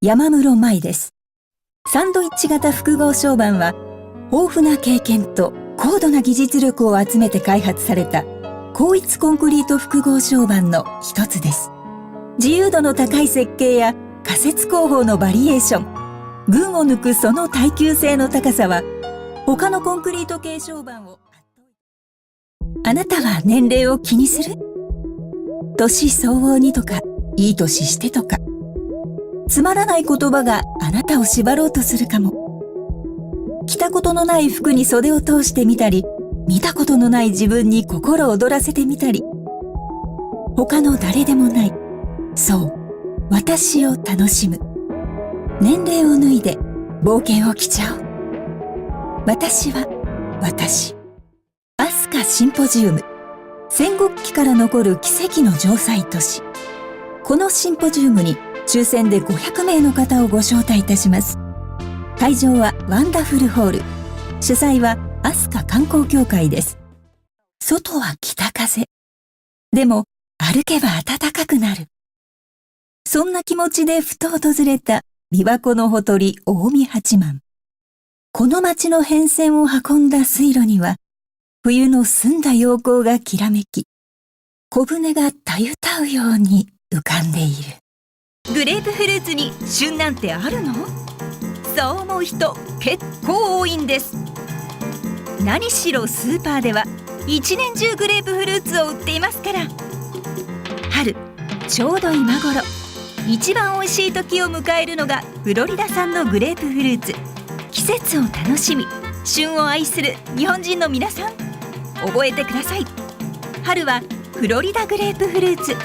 山室舞です。サンドイッチ型複合床板は豊富な経験と高度な技術力を集めて開発された高一コンクリート複合床板の一つです。自由度の高い設計や仮設工法のバリエーション、群を抜くその耐久性の高さは他のコンクリート系床板を。あなたは年齢を気にする？年相応にとか、いい年してとか、つまらない言葉があなたを縛ろうとするかも。着たことのない服に袖を通してみたり、見たことのない自分に心躍らせてみたり、他の誰でもない、そう、私を楽しむ。年齢を脱いで冒険を着ちゃおう。私は私。飛鳥シンポジウム。戦国期から残る奇跡の城塞都市。このシンポジウムに抽選で500名の方をご招待いたします。会場はワンダフルホール。主催は飛鳥観光協会です。外は北風。でも歩けば暖かくなる。そんな気持ちでふと訪れた琵琶湖のほとり近江八幡。この町の変遷を運んだ水路には冬の澄んだ陽光がきらめき、小舟がたゆたうように浮かんでいる。グレープフルーツに旬なんてあるの？そう思う人結構多いんです。何しろスーパーでは一年中グレープフルーツを売っていますから。春、ちょうど今頃、一番おいしい時を迎えるのがフロリダ産のグレープフルーツ。季節を楽しみ、旬を愛する日本人の皆さん、覚えてください。春はフロリダグレープフルーツ。